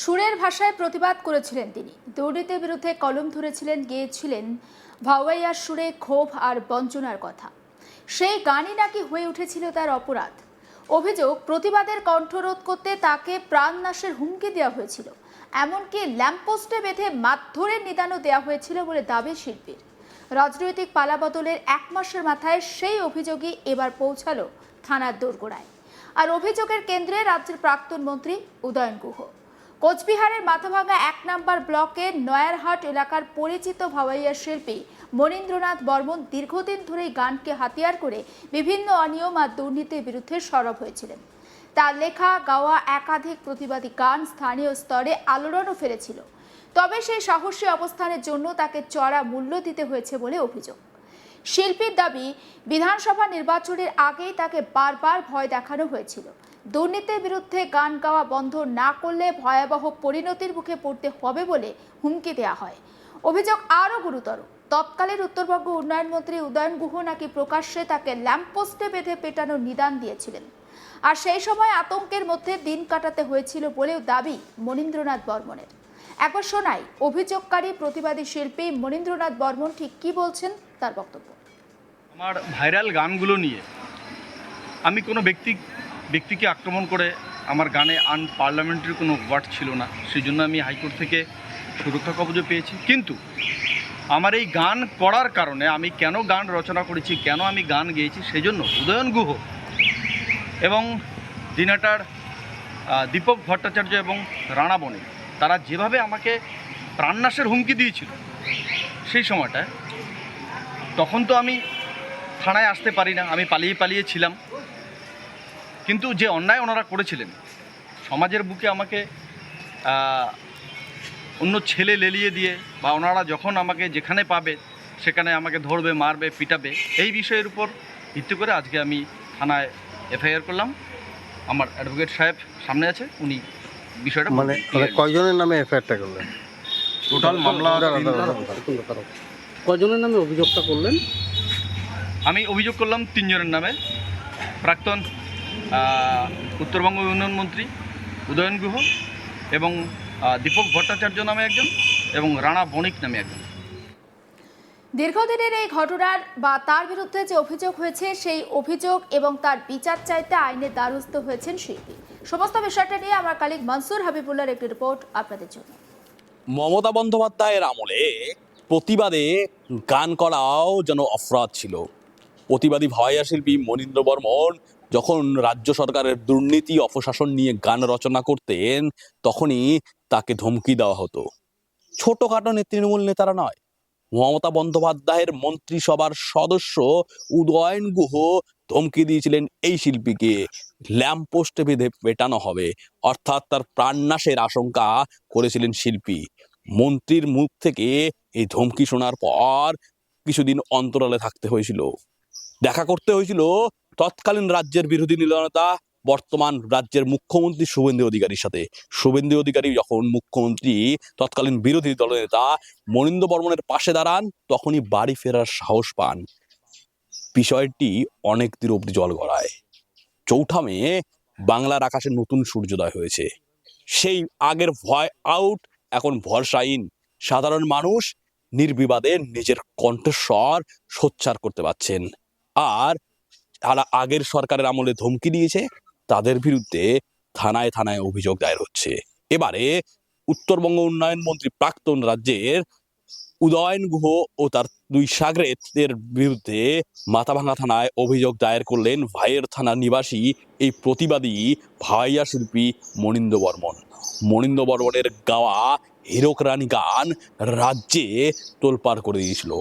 সুরের ভাষায় প্রতিবাদ করেছিলেন তিনি। দুর্নীতির বিরুদ্ধে কলম ধরেছিলেন, গেয়েছিলেন ভাওয়াইয়ার সুরে ক্ষোভ আর বঞ্চনার কথা। সেই গানই নাকি হয়ে উঠেছিল তার অপরাধ। অভিযোগ, প্রতিবাদের কণ্ঠরোধ করতে তাকে প্রাণনাশের হুমকি দেওয়া হয়েছিল, এমনকি ল্যাম্পপোস্টে বেঁধে মারধরের নিদানও দেওয়া হয়েছিল বলে দাবি শিল্পীর। রাজনৈতিক পালাবদলের এক মাসের মাথায় সেই অভিযোগই এবার পৌঁছালো থানার দোরগোড়ায়। আর অভিযোগের কেন্দ্রে রাজ্যের প্রাক্তন মন্ত্রী উদয়ন গুহ। কোচবিহারের মাথাভাঙা ১ নম্বর ব্লকের নয়ারহাট এলাকার পরিচিত ভাওয়াইয়া শিল্পী মনীন্দ্রনাথ বর্মন দীর্ঘদিন ধরেই গানকে হাতিয়ার করে বিভিন্ন অনিয়ম আর দুর্নীতির বিরুদ্ধে সরব হয়েছিলেন। তার লেখা গাওয়া একাধিক প্রতিবাদী গান স্থানীয় স্তরে আলোড়নও ফেলেছিল। তবে সেই সাহসী অবস্থানের জন্য তাকে চড়া মূল্য দিতে হয়েছে বলে অভিযোগ। শিল্পীর দাবি, বিধানসভা নির্বাচনের আগেই তাকে বারবার ভয় দেখানো হয়েছিল। দুর্নীতির বিরুদ্ধে গান গাওয়া বন্ধ না করলে ভয়াবহ পরিণতির মুখে পড়তে হবে বলে হুমকি দেওয়া হয়। অভিযোগ আরও গুরুতর, তৎকালীন উত্তরবঙ্গ উন্নয়ন মন্ত্রী উদয়ন গুহ নাকি প্রকাশ্যে তাকে ল্যাম্পপোস্টে বেঁধে পেটানোর নিদান দিয়েছিলেন। আর সেই সময় আতঙ্কের মধ্যে দিন কাটাতে হয়েছিল বলেও দাবি মনীন্দ্রনাথ বর্মনের। একবার শোনাই অভিযোগকারী প্রতিবাদী শিল্পী মনীন্দ্রনাথ বর্মন ঠিক কি বলছেন তার বক্তব্য। আমার ভাইরাল গানগুলো নিয়ে আমি কোনো ব্যক্তিকে আক্রমণ করে আমার গানে আনপার্লামেন্টারি কোনো ওয়ার্ড ছিল না, সেই জন্য আমি হাইকোর্ট থেকে সুরক্ষা কবচ পেয়েছি। কিন্তু আমার এই গান করার কারণে, আমি কেন গান রচনা করেছি, কেন আমি গান গেয়েছি, সেই জন্য উদয়ন গুহ এবং দিনাটার দীপক ভট্টাচার্য এবং রানা বণিক তারা যেভাবে আমাকে প্রাণনাশের হুমকি দিয়েছিল সেই সময়টায়, তখন তো আমি থানায় আসতে পারি না, আমি পালিয়ে ছিলাম। কিন্তু যে অন্যায় ওনারা করেছিলেন, সমাজের বুকে আমাকে অন্য ছেলে লেলিয়ে দিয়ে, বা ওনারা যখন আমাকে যেখানে পাবে সেখানে আমাকে ধরবে, মারবে, পিটাবে, এই বিষয়ের উপর ভিত্তি করে আজকে আমি থানায় এফআইআর করলাম। আমার অ্যাডভোকেট সাহেব সামনে আছে, উনি বিষয়টা মানে কয়জনের নামে এফআইআরটা করলেন? টোটাল মামলা কয়জনের নামে অভিযোগটা করলেন? আমি অভিযোগ করলাম ৩ জনের নামে। প্রাক্তন উত্তরবঙ্গ উন্নয়ন মন্ত্রী উদয়ন গুহ এবং দীপক ভট্টাচার্য নামে একজন এবং রানা বণিক নামে একজন। দীর্ঘদিনের এই ঘটনার বা তার বিরুদ্ধে যে অভিযোগ হয়েছে, সেই অভিযোগ এবং তার বিচার চাইতে আইনের দ্বারস্থ হয়েছেন শিল্পী। সমস্ত বিষয়টা নিয়ে আমার কালিগ মনসুর হাবিবুল্লাহর একটি রিপোর্ট আপনাদের জন্য। মমতা বন্দ্যোপাধ্যায়ের আমলে প্রতিবাদে গান করাও যেন অপরাধ ছিল। প্রতিবাদী ভাওয়াইয়া শিল্পী মনীন্দ্র বর্মন যখন রাজ্য সরকারের দুর্নীতি অপশাসন নিয়ে গান রচনা করতেন, তখনই তাকে ধমকি দেওয়া হতো। ছোটখাটো তৃণমূল নেতারা নয়, মমতা বন্দ্যোপাধ্যায়ের মন্ত্রিসভার সদস্য উদয়ন গুহ ধমকি দিয়েছিলেন এই শিল্পীকে ল্যাম্পপোস্টে বেঁধে পেটানো হবে, অর্থাৎ তার প্রাণনাশের আশঙ্কা করেছিলেন শিল্পী। মন্ত্রীর মুখ থেকে এই ধমকি শোনার পর কিছুদিন অন্তরালে থাকতে হয়েছিল, দেখা করতে হয়েছিল তৎকালীন রাজ্যের বিরোধী দলনেতা বর্তমান রাজ্যের মুখ্যমন্ত্রী শুভেন্দু অধিকারীর সাথে। শুভেন্দু অধিকারী যখন মুখ্যমন্ত্রী, তৎকালীন বিরোধী দলনেতা মনীন্দ্র বর্মনের পাশে দাঁড়ান, তখনই বাড়ি ফেরার সাহস পান। বিষয়টি অনেক দূর অব্দি জল গড়ায়। ৪ঠা মে বাংলার আকাশে নতুন সূর্যোদয় হয়েছে। সেই আগের ভয় আউট, এখন ভরসা ইন। সাধারণ মানুষ নির্বিবাদে নিজের কণ্ঠস্বর সোচ্চার করতে পারছেন। আর যারা আগের সরকারের আমলে ধমকি দিয়েছে, তাদের বিরুদ্ধে থানায় থানায় অভিযোগ দায়ের হচ্ছে। এবারে উত্তরবঙ্গ উন্নয়ন মন্ত্রী প্রাক্তন রাজ্যের উদয়ন গুহ ও তার 2 সাগরেদের বিরুদ্ধে মাথাভাঙা থানায় অভিযোগ দায়ের করলেন ভাইয়ের থানা নিবাসী এই প্রতিবাদী ভাওয়াইয়া শিল্পী মনীন্দ্র বর্মন। মনীন্দ্র বর্মনের গাওয়া হীরক রানী গান রাজ্যে তোলপাড় করে দিয়েছিল।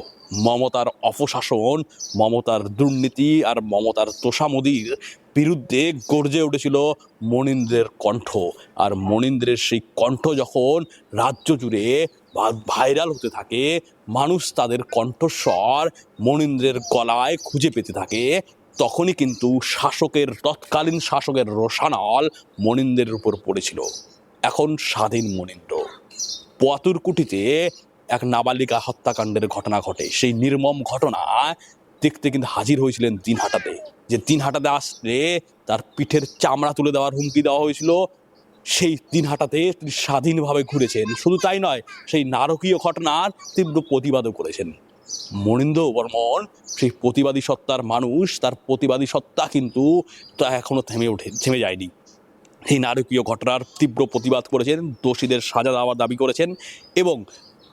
মমতার অপশাসন, মমতার দুর্নীতি আর মমতার তোষামদির বিরুদ্ধে গর্জে উঠেছিল মনীন্দ্রের কণ্ঠ। আর মনীন্দ্রের সেই কণ্ঠ যখন রাজ্য জুড়ে ভাইরাল হতে থাকে, মানুষ তাদের কণ্ঠস্বর মনীন্দ্রের গলায় খুঁজে পেতে থাকে, তখনই কিন্তু তৎকালীন শাসকের রোষানল মনীন্দ্রের উপর পড়েছিল। এখন স্বাধীন মনীন্দ্র। পোয়াতুরকুটিতে এক নাবালিকা হত্যাকাণ্ডের ঘটনা ঘটে। সেই নির্মম ঘটনা দেখতে কিন্তু হাজির হয়েছিলেন দিনহাটাতে, যে দিনহাটাতে আসলে তার পিঠের চামড়া তুলে দেওয়ার হুমকি দেওয়া হয়েছিল। সেই দিনহাটাতে তিনি স্বাধীনভাবে ঘুরেছেন। শুধু তাই নয়, সেই নারকীয় ঘটনার তীব্র প্রতিবাদও করেছেন। মনীন্দ্র বর্মন সেই প্রতিবাদী সত্তার মানুষ, তার প্রতিবাদী সত্তা কিন্তু তা এখনো থেমে যায়নি। এই নারকীয় ঘটনার তীব্র প্রতিবাদ করেছেন, দোষীদের সাজা দেওয়ার দাবি করেছেন এবং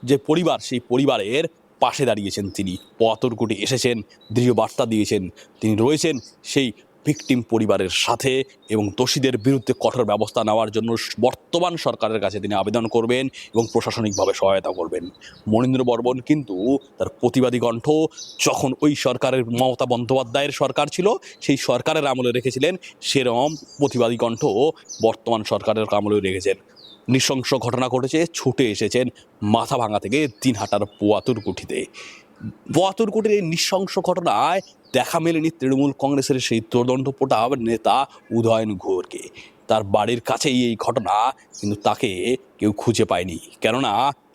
যে পরিবার, সেই পরিবারের পাশে দাঁড়িয়েছেন তিনি। পথরকুটি এসেছেন, দৃঢ় বার্তা দিয়েছেন, তিনি রয়েছেন সেই ভিকটিম পরিবারের সাথে এবং দোষীদের বিরুদ্ধে কঠোর ব্যবস্থা নেওয়ার জন্য বর্তমান সরকারের কাছে তিনি আবেদন করবেন এবং প্রশাসনিকভাবে সহায়তা করবেন। মনীন্দ্র বর্মন কিন্তু তার প্রতিবাদী কণ্ঠ যখন ওই সরকারের, মমতা বন্দ্যোপাধ্যায়ের সরকার ছিল, সেই সরকারের আমলে রেখেছিলেন, সেরকম প্রতিবাদী কণ্ঠ বর্তমান সরকারের আমলেও রেখেছেন। নৃশংস ঘটনা ঘটেছে, ছুটে এসেছেন মাথাভাঙা থেকে দিনহাটার পোয়াতুরকুঠিতে। পোয়াতুরকুঠির এই নৃশংস ঘটনায় দেখা মেলেনি তৃণমূল কংগ্রেসের সেই তদন্তপ্রতাপ নেতা উদয়ন ঘোরকে। তার বাড়ির কাছেই এই ঘটনা, কিন্তু তাকে কেউ খুঁজে পায়নি। কেননা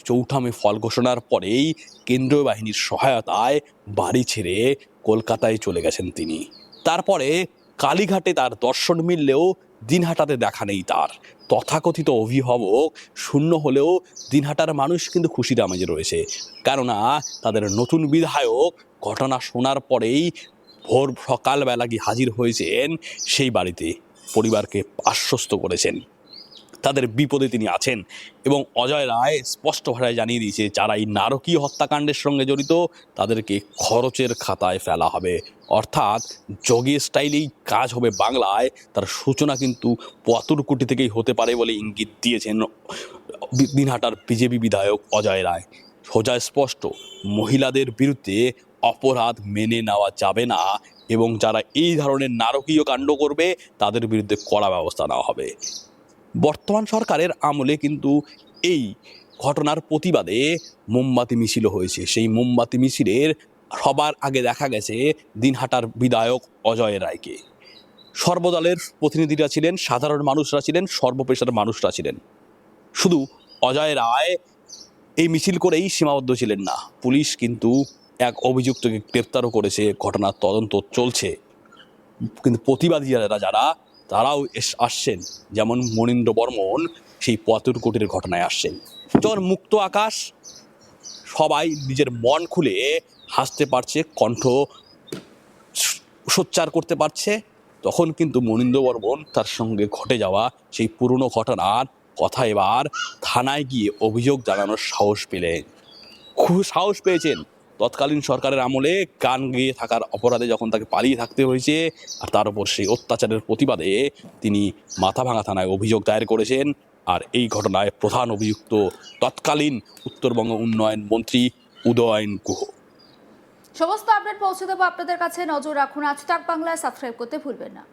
4 মে ফল ঘোষণার পরেই কেন্দ্রীয় বাহিনীর সহায়তায় বাড়ি ছেড়ে কলকাতায় চলে গেছেন তিনি। তারপরে কালীঘাটে তার দর্শন মিললেও দিনহাটাতে দেখা নেই তার। তথাকথিত অভিভাবক শূন্য হলেও দিনহাটার মানুষ কিন্তু খুশির আমেজে রয়েছে। কেননা তাদের নতুন বিধায়ক ঘটনা শোনার পরেই ভোর সকালবেলা গিয়ে হাজির হয়েছেন সেই বাড়িতে, পরিবারকে আশ্বস্ত করেছেন তাদের বিপদে তিনি আছেন এবং অজয় রায় স্পষ্ট ভাষায় জানিয়ে দিয়েছে, যারা এই নারকীয় হত্যাকাণ্ডের সঙ্গে জড়িত তাদেরকে খরচের খাতায় ফেলা হবে। অর্থাৎ যোগী স্টাইলেই কাজ হবে বাংলায়। তার সূচনা কিন্তু পোয়াতুরকুটি থেকেই হতে পারে বলে ইঙ্গিত দিয়েছেন দিনহাটার বিজেপি বিধায়ক অজয় রায়। সোজা স্পষ্ট, মহিলাদের বিরুদ্ধে অপরাধ মেনে নেওয়া যাবে না এবং যারা এই ধরনের নারকীয় কাণ্ড করবে তাদের বিরুদ্ধে কড়া ব্যবস্থা নেওয়া হবে। বর্তমান সরকারের আমলে কিন্তু এই ঘটনার প্রতিবাদে মোমবাতি মিছিলও হয়েছে। সেই মোমবাতি মিছিলের সবার আগে দেখা গেছে দিনহাটার বিধায়ক অজয় রায়কে। সর্বদলের প্রতিনিধিরা ছিলেন, সাধারণ মানুষরা ছিলেন, সর্বপেশার মানুষরা ছিলেন। শুধু অজয় রায় এই মিছিল করেই সীমাবদ্ধ ছিলেন না, পুলিশ কিন্তু এক অভিযুক্তকে গ্রেপ্তারও করেছে, ঘটনার তদন্ত চলছে। কিন্তু প্রতিবাদী যারা তারাও আসছেন, যেমন মনীন্দ্র বর্মন সেই পোয়াতুরকুটির ঘটনায় আসছেন। যখন মুক্ত আকাশ, সবাই নিজের মন খুলে হাসতে পারছে, কণ্ঠ সোচ্চার করতে পারছে, তখন কিন্তু মনীন্দ্র বর্মন তার সঙ্গে ঘটে যাওয়া সেই পুরনো ঘটনার কথা এবার থানায় গিয়ে অভিযোগ জানানোর সাহস পেয়েছেন। তৎকালীন সরকারের আমলে গান গেয়ে থাকার অপরাধে যখন তাকে পালিয়ে থাকতে হয়েছে, আর তার উপর সেই অত্যাচারের প্রতিবাদে তিনি মাথাভাঙা থানায় অভিযোগ দায়ের করেছেন। আর এই ঘটনায় প্রধান অভিযুক্ত তৎকালীন উত্তরবঙ্গ উন্নয়ন মন্ত্রী উদয়ন গুহ। সমস্ত আপডেট পৌঁছে দেবো আপনাদের কাছে, নজর রাখুন। আজ তাক বাংলায় সাবস্ক্রাইব করতে ভুলবেন না।